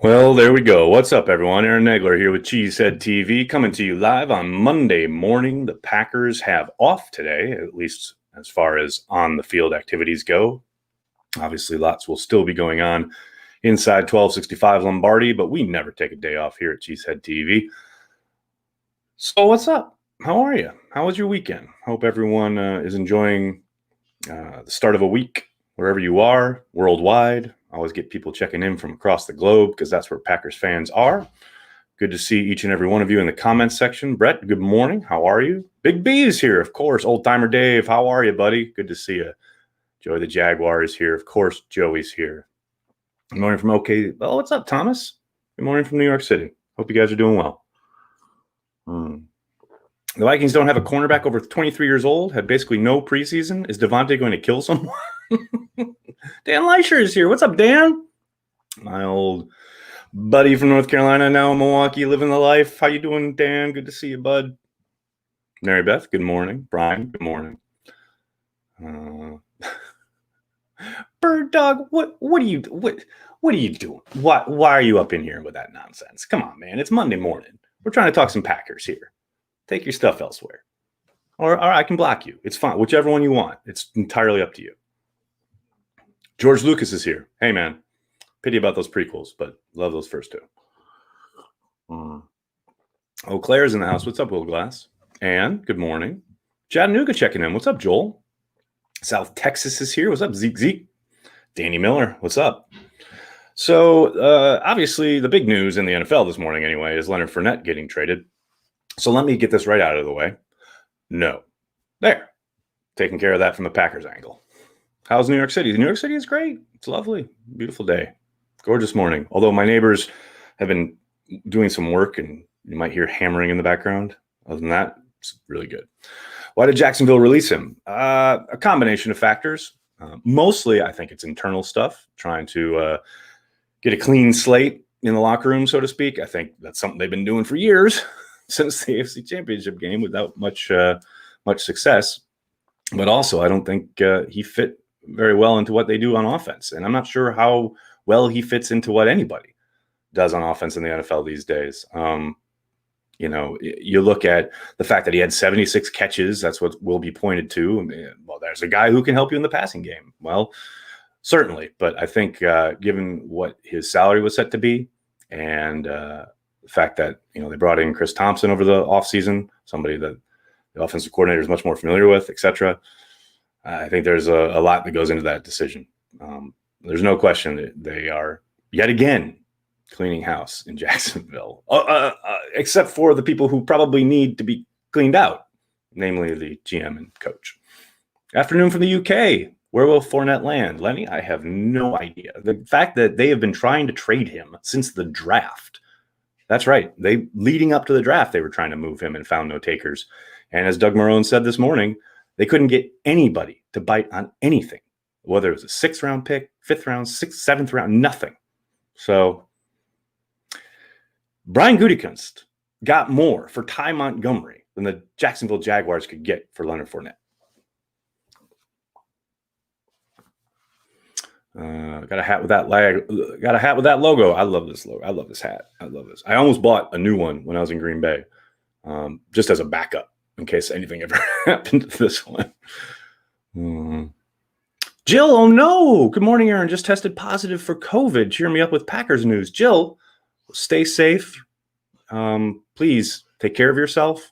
Well, there we go. What's up, everyone? Aaron Nagler here with Cheesehead TV, coming to you live on Monday morning. The Packers have off today, at least as far as on-the-field activities go. Obviously, lots will still be going on inside 1265 Lombardi, but we never take a day off here at Cheesehead TV. So what's up? How are you? How was your weekend? Hope everyone is enjoying the start of a week wherever you are, worldwide. I always get people checking in from across the globe because that's where Packers fans are. Good to see each and every one of you in the comments section. Brett, good morning. How are you? Big B is here, of course. Old Timer Dave, how are you, buddy? Good to see you. Joey the Jaguar is here. Of course, Joey's here. Good morning from OK. Oh, what's up, Thomas? Good morning from New York City. Hope you guys are doing well. The Vikings don't have a cornerback over 23 years old, had basically no preseason. Is Devontae going to kill someone? Dan Leisher is here. What's up, Dan? My old buddy from North Carolina, now in Milwaukee, living the life. How you doing, Dan? Good to see you, bud. Mary Beth, good morning. Brian, good morning. Bird Dog, what are you doing? Why are you up in here with that nonsense? Come on, man. It's Monday morning. We're trying to talk some Packers here. Take your stuff elsewhere. Or I can block you. It's fine. Whichever one you want. It's entirely up to you. George Lucas is here. Hey, man. Pity about those prequels, but love those first two. Eau Claire's in the house. What's up, Will Glass? And good morning. Chattanooga checking in. What's up, Joel? South Texas is here. What's up, Zeke? Danny Miller. What's up? So, obviously, the big news in the NFL this morning, anyway, is Leonard Fournette getting traded. So let me get this right out of the way. No. There. Taking care of that from the Packers angle. How's New York City? New York City is great. It's lovely. Beautiful day. Gorgeous morning. Although my neighbors have been doing some work and you might hear hammering in the background. Other than that, it's really good. Why did Jacksonville release him? A combination of factors. Mostly, I think it's internal stuff, trying to get a clean slate in the locker room, so to speak. I think that's something they've been doing for years since the AFC Championship game without much success. But also, I don't think he fit very well into what they do on offense. And I'm not sure how well he fits into what anybody does on offense in the NFL these days. You look at the fact that he had 76 catches. That's what will be pointed to. Well, there's a guy who can help you in the passing game. Well, certainly. But I think given what his salary was set to be and the fact that, they brought in Chris Thompson over the offseason, somebody that the offensive coordinator is much more familiar with, etc. I think there's a lot that goes into that decision. There's no question that they are yet again cleaning house in Jacksonville, except for the people who probably need to be cleaned out, namely the GM and coach. Afternoon from the UK. Where will Fournette land? Lenny, I have no idea. The fact that they have been trying to trade him since the draft. That's right. Leading up to the draft, they were trying to move him and found no takers. And as Doug Marrone said this morning, they couldn't get anybody to bite on anything, whether it was a 6th round pick, 5th round, 6th, 7th round, nothing. So Brian Gutekunst got more for Ty Montgomery than the Jacksonville Jaguars could get for Leonard Fournette. Got a hat with that logo. I love this logo. I love this hat. I love this. I almost bought a new one when I was in Green Bay, just as a backup in case anything ever happened to this one. Jill, oh no. Good morning, Aaron. Just tested positive for COVID. Cheer me up with Packers news. Jill, stay safe. Please take care of yourself.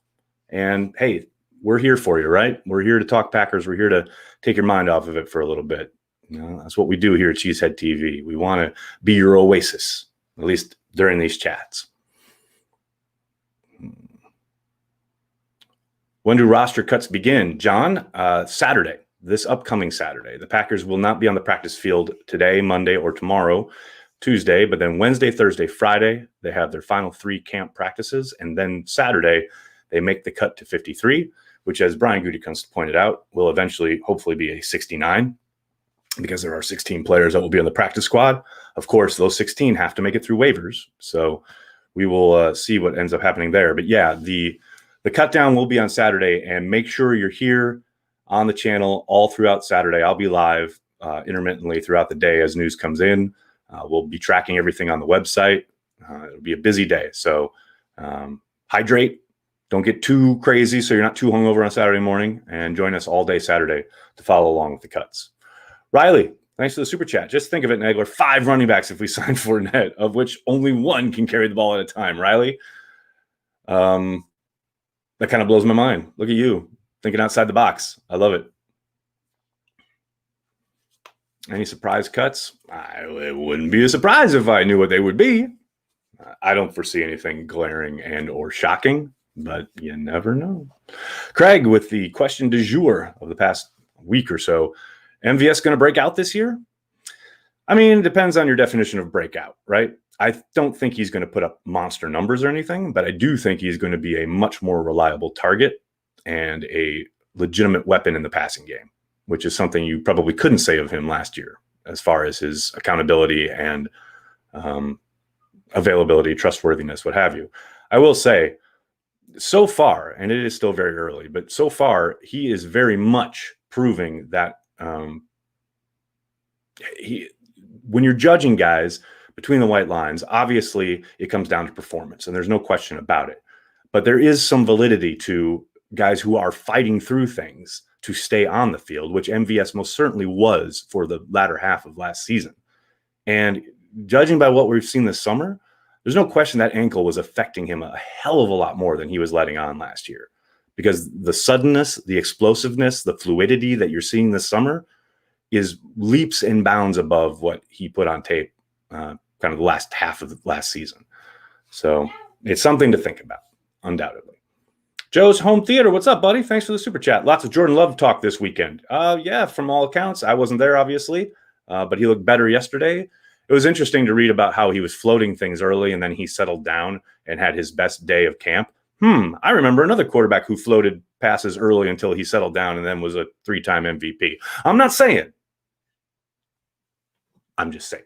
And hey, we're here for you, right? We're here to talk Packers. We're here to take your mind off of it for a little bit. That's what we do here at Cheesehead TV. We want to be your oasis, at least during these chats. When do roster cuts begin? John, Saturday, this upcoming Saturday. The Packers will not be on the practice field today, Monday, or tomorrow, Tuesday, but then Wednesday, Thursday, Friday, they have their final 3 camp practices. And then Saturday, they make the cut to 53, which, as Brian Gutekunst pointed out, will eventually, hopefully, be a 69. Because there are 16 players that will be on the practice squad. Of course, those 16 have to make it through waivers. So we will see what ends up happening there. But yeah, the cut down will be on Saturday. And make sure you're here on the channel all throughout Saturday. I'll be live intermittently throughout the day as news comes in. We'll be tracking everything on the website. It'll be a busy day. So hydrate. Don't get too crazy so you're not too hungover on Saturday morning, and join us all day Saturday to follow along with the cuts. Riley, thanks for the super chat. Just think of it, Nagler. 5 running backs if we sign Fournette, of which only 1 can carry the ball at a time. Riley, that kind of blows my mind. Look at you thinking outside the box. I love it. Any surprise cuts? It wouldn't be a surprise if I knew what they would be. I don't foresee anything glaring and or shocking, but you never know. Craig with the question du jour of the past week or so. MVS going to break out this year? I mean, it depends on your definition of breakout, right? I don't think he's going to put up monster numbers or anything, but I do think he's going to be a much more reliable target and a legitimate weapon in the passing game, which is something you probably couldn't say of him last year as far as his accountability and availability, trustworthiness, what have you. I will say, so far, and it is still very early, but so far, he is very much proving that when you're judging guys between the white lines, obviously it comes down to performance, and there's no question about it. But there is some validity to guys who are fighting through things to stay on the field, which MVS most certainly was for the latter half of last season. And judging by what we've seen this summer, there's no question that ankle was affecting him a hell of a lot more than he was letting on last year, because the suddenness, the explosiveness, the fluidity that you're seeing this summer is leaps and bounds above what he put on tape kind of the last half of the last season. So it's something to think about, undoubtedly. Joe's Home Theater, what's up, buddy? Thanks for the super chat. Lots of Jordan Love talk this weekend. Yeah, from all accounts. I wasn't there, obviously, but he looked better yesterday. It was interesting to read about how he was floating things early and then he settled down and had his best day of camp. I remember another quarterback who floated passes early until he settled down and then was a 3-time MVP. I'm not saying. I'm just saying.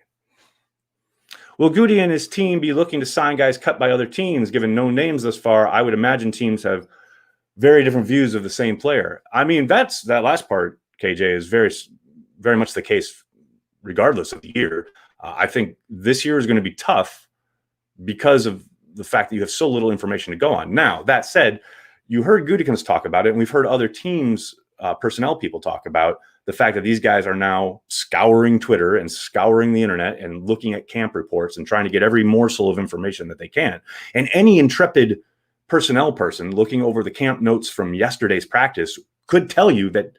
Will Goody and his team be looking to sign guys cut by other teams? Given no names thus far, I would imagine teams have very different views of the same player. I mean, that last part, KJ, is very, very much the case regardless of the year. I think this year is going to be tough because of the fact that you have so little information to go on. Now, that said, you heard Gutekunst talk about it, and we've heard other teams, personnel people talk about the fact that these guys are now scouring Twitter and scouring the internet and looking at camp reports and trying to get every morsel of information that they can. And any intrepid personnel person looking over the camp notes from yesterday's practice could tell you that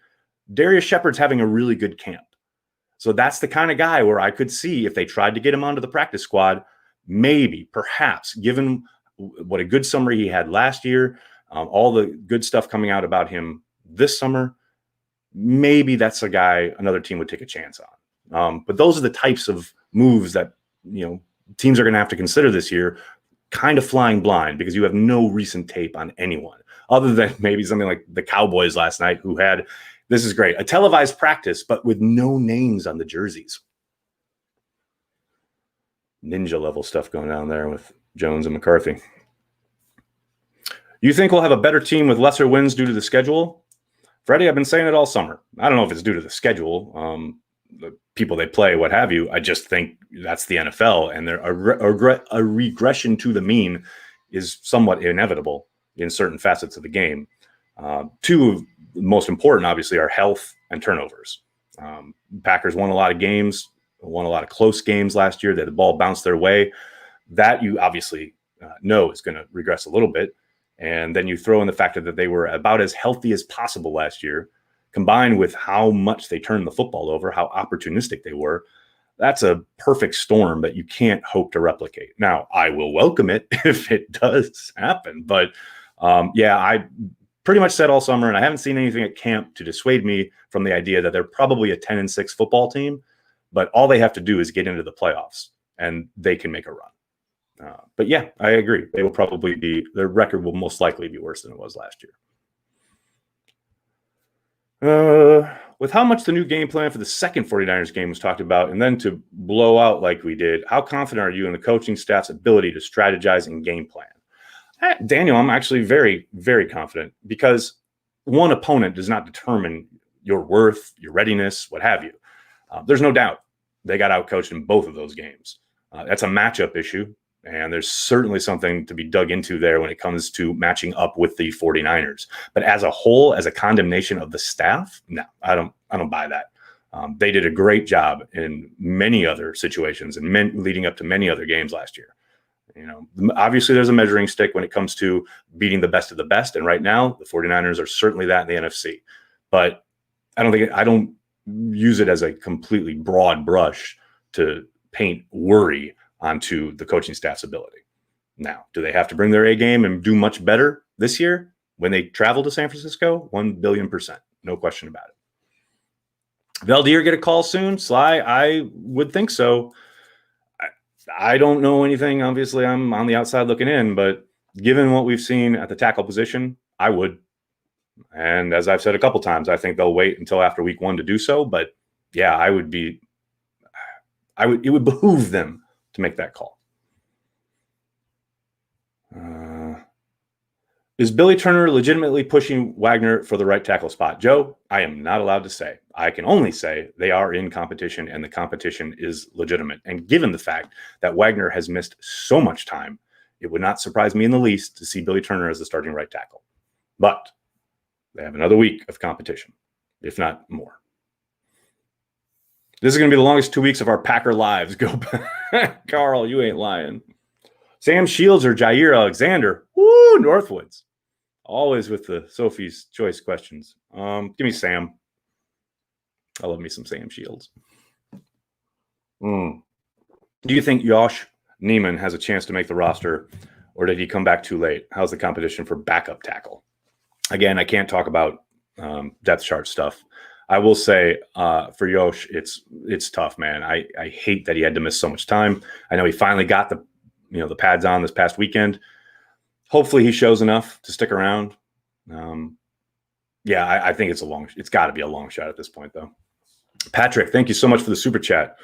Darius Shepard's having a really good camp. So that's the kind of guy where I could see if they tried to get him onto the practice squad, maybe, perhaps, given what a good summer he had last year, all the good stuff coming out about him this summer, maybe that's a guy another team would take a chance on. But those are the types of moves that, teams are going to have to consider this year, kind of flying blind because you have no recent tape on anyone other than maybe something like the Cowboys last night who had, this is great, a televised practice, but with no names on the jerseys. Ninja level stuff going on there with Jones and McCarthy. You think we'll have a better team with lesser wins due to the schedule? Freddie, I've been saying it all summer. I don't know if it's due to the schedule, the people they play, what have you. I just think that's the NFL, and a regression to the mean is somewhat inevitable in certain facets of the game. Two of the most important, obviously, are health and turnovers. Packers won a lot of games, won a lot of close games last year that the ball bounced their way. That you obviously know is going to regress a little bit. And then you throw in the fact that they were about as healthy as possible last year, combined with how much they turned the football over, how opportunistic they were. That's a perfect storm that you can't hope to replicate. Now, I will welcome it if it does happen. But I pretty much said all summer, and I haven't seen anything at camp to dissuade me from the idea that they're probably a 10-6 football team. But all they have to do is get into the playoffs, and they can make a run. But yeah, I agree. They will probably their record will most likely be worse than it was last year. With how much the new game plan for the second 49ers game was talked about, and then to blow out like we did, how confident are you in the coaching staff's ability to strategize and game plan? Daniel, I'm actually very, very confident because one opponent does not determine your worth, your readiness, what have you. There's no doubt. they got outcoached in both of those games. That's a matchup issue, and there's certainly something to be dug into there when it comes to matching up with the 49ers. But as a whole, as a condemnation of the staff, no, I don't buy that. They did a great job in many other situations and leading up to many other games last year. Obviously there's a measuring stick when it comes to beating the best of the best. And right now the 49ers are certainly that in the NFC, but I don't use it as a completely broad brush to paint worry onto the coaching staff's ability. Now, do they have to bring their A game and do much better this year when they travel to San Francisco? 1,000,000,000%. No question about it. Valdir get a call soon? Sly, I would think so. I don't know anything. Obviously, I'm on the outside looking in, but given what we've seen at the tackle position, I would. And as I've said a couple times, I think they'll wait until after week 1 to do so. But yeah, it would behoove them to make that call. Is Billy Turner legitimately pushing Wagner for the right tackle spot? Joe, I am not allowed to say. I can only say they are in competition and the competition is legitimate. And given the fact that Wagner has missed so much time, it would not surprise me in the least to see Billy Turner as the starting right tackle. But they have another week of competition, if not more. This is going to be the longest 2 weeks of our Packer lives. Go back. Carl, you ain't lying. Sam Shields or Jair Alexander? Woo, Northwoods. Always with the Sophie's Choice questions. Give me Sam. I love me some Sam Shields. Do you think Josh Neiman has a chance to make the roster, or did he come back too late? How's the competition for backup tackle? Again, I can't talk about depth chart stuff. I will say for Josh, it's tough, man. I hate that he had to miss so much time. I know he finally got the pads on this past weekend. Hopefully he shows enough to stick around. I think it's got to be a long shot at this point, though. Patrick, thank you so much for the super chat.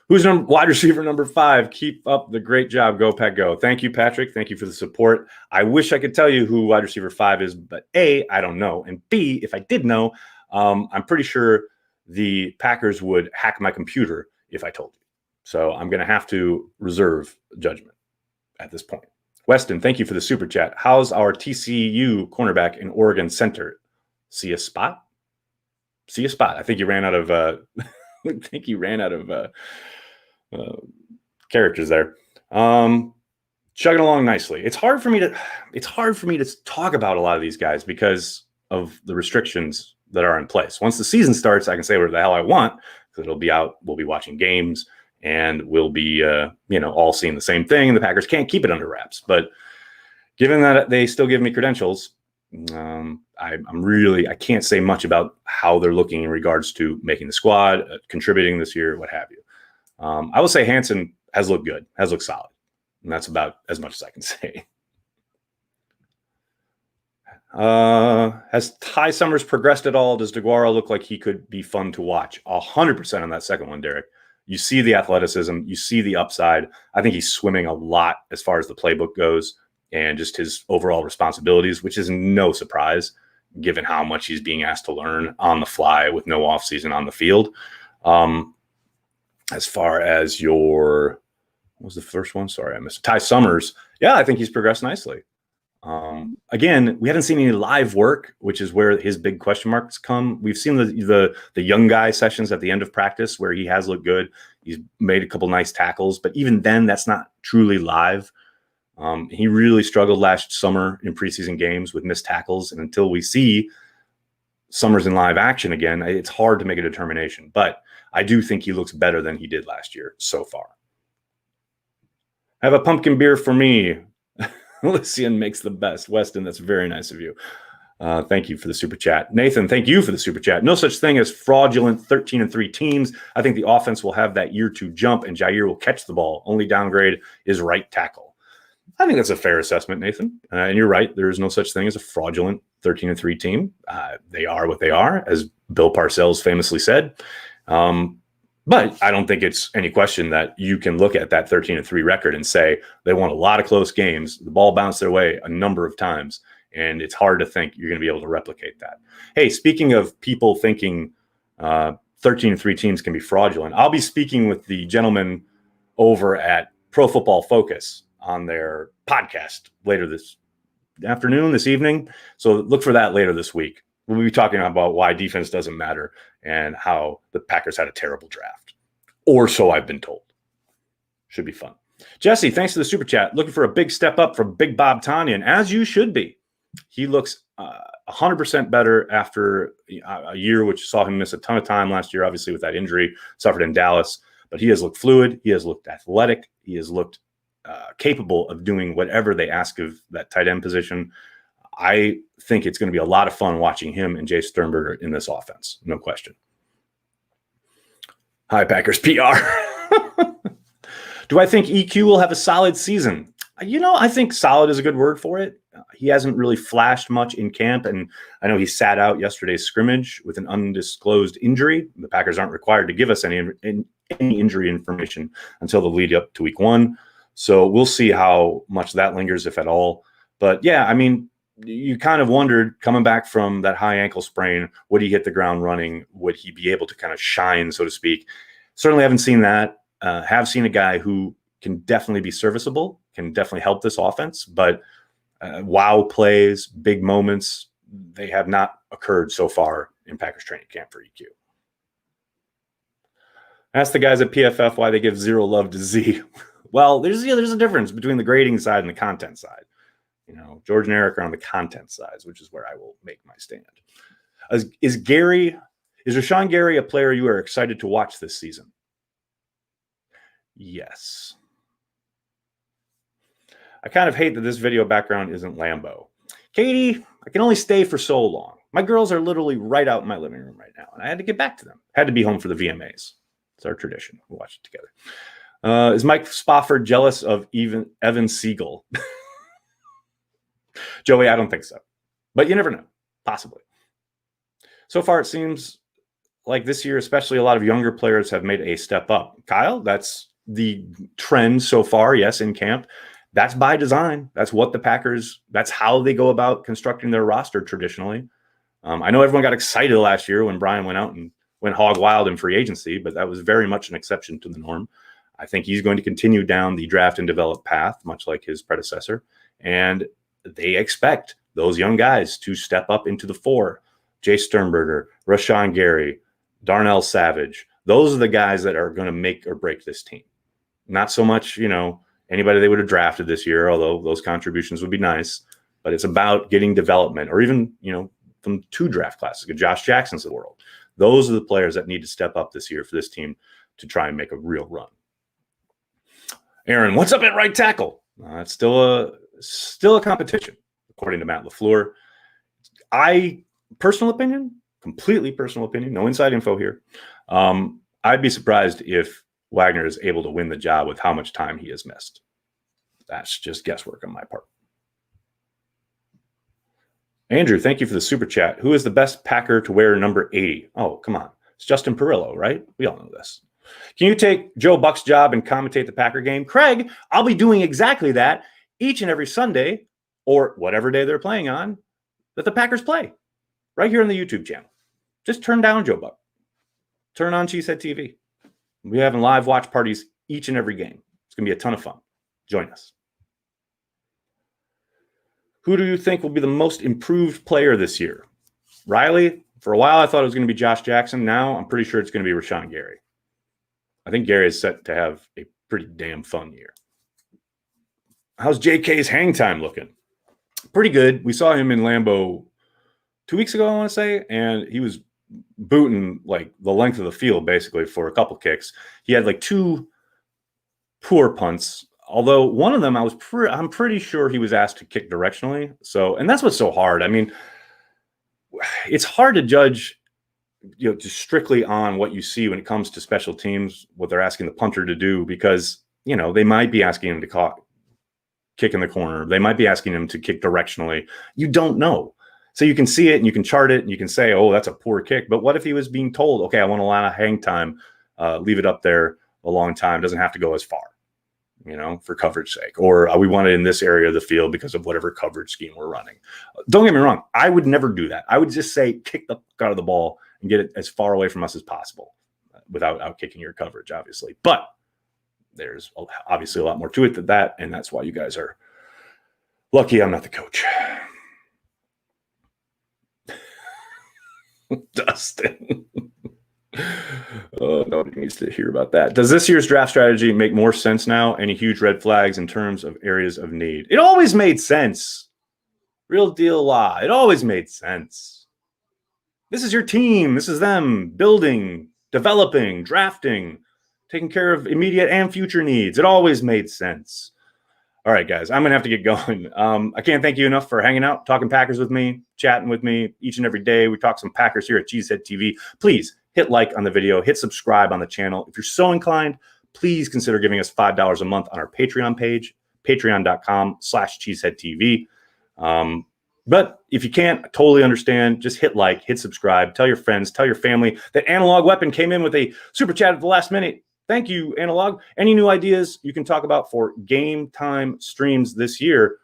Who's wide receiver number 5? Keep up the great job. Go, Pack, go. Thank you, Patrick. Thank you for the support. I wish I could tell you who wide receiver 5 is, but A, I don't know. And B, if I did know, I'm pretty sure the Packers would hack my computer if I told you. So I'm going to have to reserve judgment at this point. Weston, thank you for the super chat. How's our TCU cornerback in Oregon Center? See a spot? I think you ran out of characters there. Chugging along nicely. It's hard for me to talk about a lot of these guys because of the restrictions that are in place. Once the season starts, I can say whatever the hell I want because it'll be out. We'll be watching games and we'll be, all seeing the same thing. And the Packers can't keep it under wraps. But given that they still give me credentials, I can't say much about how they're looking in regards to making the squad, contributing this year, what have you. I will say Hansen has looked good, has looked solid. And that's about as much as I can say. Has Ty Summers progressed at all? Does DeGuara look like he could be fun to watch? 100% on that second one, Derek. You see the athleticism. You see the upside. I think he's swimming a lot as far as the playbook goes and just his overall responsibilities, which is no surprise given how much he's being asked to learn on the fly with no offseason on the field. As far as what was the first one? Sorry, I missed it. Ty Summers. Yeah, I think he's progressed nicely. Again, we haven't seen any live work, which is where his big question marks come. We've seen the young guy sessions at the end of practice where he has looked good. He's made a couple nice tackles, but even then, that's not truly live. He really struggled last summer in preseason games with missed tackles. And until we see Summers in live action again, it's hard to make a determination. But I do think he looks better than he did last year so far. Have a pumpkin beer for me. Lycian makes the best. Weston, that's very nice of you. Thank you for the super chat. Nathan, thank you for the super chat. No such thing as fraudulent 13-3 teams. I think the offense will have that year 2 jump and Jair will catch the ball. Only downgrade is right tackle. I think that's a fair assessment, Nathan. And you're right. There is no such thing as a fraudulent 13-3 team. They are what they are, as Bill Parcells famously said. But I don't think it's any question that you can look at that 13-3 record and say they won a lot of close games. The ball bounced their way a number of times, and it's hard to think you're going to be able to replicate that. Hey, speaking of people thinking 13-3 13-3 teams can be fraudulent. I'll be speaking with the gentleman over at Pro Football Focus on their podcast later this afternoon, this evening. So look for that later this week. We'll be talking about why defense doesn't matter and how the Packers had a terrible draft. Or so I've been told. Should be fun. Jesse, thanks for the super chat. Looking for a big step up from Big Bob Tonyan, as you should be. He looks 100% better after a year, which saw him miss a ton of time last year, obviously with that injury suffered in Dallas. But he has looked fluid. He has looked athletic. He has looked capable of doing whatever they ask of that tight end position. I think it's going to be a lot of fun watching him and Jay Sternberger in this offense. No question. Hi, Packers PR. Do I think EQ will have a solid season? I think solid is a good word for it. He hasn't really flashed much in camp, and I know he sat out yesterday's scrimmage with an undisclosed injury. The Packers aren't required to give us any injury information until the lead up to week 1. So we'll see how much that lingers, if at all. But yeah, I mean, you kind of wondered coming back from that high ankle sprain, would he hit the ground running? Would he be able to kind of shine, so to speak? Certainly haven't seen that. Have seen a guy who can definitely be serviceable, can definitely help this offense, but wow plays, big moments, they have not occurred so far in Packers training camp for EQ. Ask the guys at PFF why they give zero love to Z. Well, there's a difference between the grading side and the content side. George and Eric are on the content side, which is where I will make my stand. Is Rashawn Gary a player you are excited to watch this season? Yes. I kind of hate that this video background isn't Lambo. Katie, I can only stay for so long. My girls are literally right out in my living room right now, and I had to get back to them. Had to be home for the VMAs. It's our tradition. We'll watch it together. Is Mike Spofford jealous of Evan Siegel? Joey, I don't think so. But you never know. Possibly. So far, it seems like this year, especially a lot of younger players have made a step up. Kyle, that's the trend so far, yes, in camp. That's by design. That's what the Packers, that's how they go about constructing their roster traditionally. I know everyone got excited last year when Brian went out and went hog wild in free agency, but that was very much an exception to the norm. I think he's going to continue down the draft and develop path, much like his predecessor. And they expect those young guys to step up into the 4. Jay Sternberger, Rashawn Gary, Darnell Savage. Those are the guys that are going to make or break this team. Not so much, anybody they would have drafted this year, although those contributions would be nice. But it's about getting development, or even, from 2 draft classes, Josh Jackson's of the world. Those are the players that need to step up this year for this team to try and make a real run. Aaron, what's up at right tackle? It's still a competition, according to Matt LaFleur. Completely personal opinion, no inside info here. I'd be surprised if Wagner is able to win the job with how much time he has missed. That's just guesswork on my part. Andrew, thank you for the super chat. Who is the best Packer to wear number 80? Oh, come on. It's Justin Perillo, right? We all know this. Can you take Joe Buck's job and commentate the Packer game? Craig, I'll be doing exactly that each and every Sunday, or whatever day they're playing on, that the Packers play, right here on the YouTube channel. Just turn down Joe Buck. Turn on Cheesehead TV. We're having live watch parties each and every game. It's going to be a ton of fun. Join us. Who do you think will be the most improved player this year? Riley, for a while I thought it was going to be Josh Jackson. Now I'm pretty sure it's going to be Rashawn Gary. I think Gary is set to have a pretty damn fun year. How's JK's hang time looking? Pretty good. We saw him in Lambeau 2 weeks ago, I want to say, and he was booting like the length of the field basically for a couple kicks. He had like 2 poor punts, although one of them I'm pretty sure he was asked to kick directionally. So, and that's what's so hard. I mean, it's hard to judge, just strictly on what you see when it comes to special teams, what they're asking the punter to do, because, they might be asking him to kick in the corner. They might be asking him to kick directionally. You don't know. So you can see it and you can chart it and you can say, oh, that's a poor kick. But what if he was being told, okay, I want a lot of hang time, leave it up there a long time, doesn't have to go as far, for coverage sake. Or we want it in this area of the field because of whatever coverage scheme we're running. Don't get me wrong. I would never do that. I would just say kick the fuck out of the ball and get it as far away from us as possible. without outkicking your coverage, obviously. But there's obviously a lot more to it than that, and that's why you guys are lucky I'm not the coach. Dustin. Oh, nobody needs to hear about that. Does this year's draft strategy make more sense now? Any huge red flags in terms of areas of need? It always made sense. Real deal law. It always made sense. This is your team. This is them building, developing, drafting, taking care of immediate and future needs. It always made sense. All right, guys, I'm going to have to get going. I can't thank you enough for hanging out, talking Packers with me, chatting with me each and every day. We talk some Packers here at Cheesehead TV. Please hit like on the video, hit subscribe on the channel. If you're so inclined, please consider giving us $5 a month on our Patreon page, patreon.com/cheeseheadtv. But if you can't, I totally understand. Just hit like, hit subscribe, tell your friends, tell your family that Analog Weapon came in with a super chat at the last minute. Thank you, Analog. Any new ideas you can talk about for game time streams this year?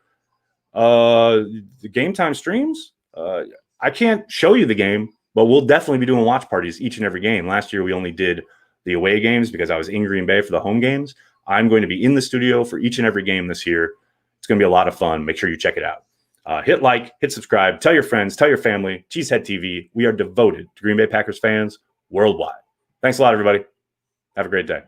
The game time streams? I can't show you the game, but we'll definitely be doing watch parties each and every game. Last year, we only did the away games because I was in Green Bay for the home games. I'm going to be in the studio for each and every game this year. It's going to be a lot of fun. Make sure you check it out. Hit like, hit subscribe, tell your friends, tell your family. Cheesehead TV. We are devoted to Green Bay Packers fans worldwide. Thanks a lot, everybody. Have a great day.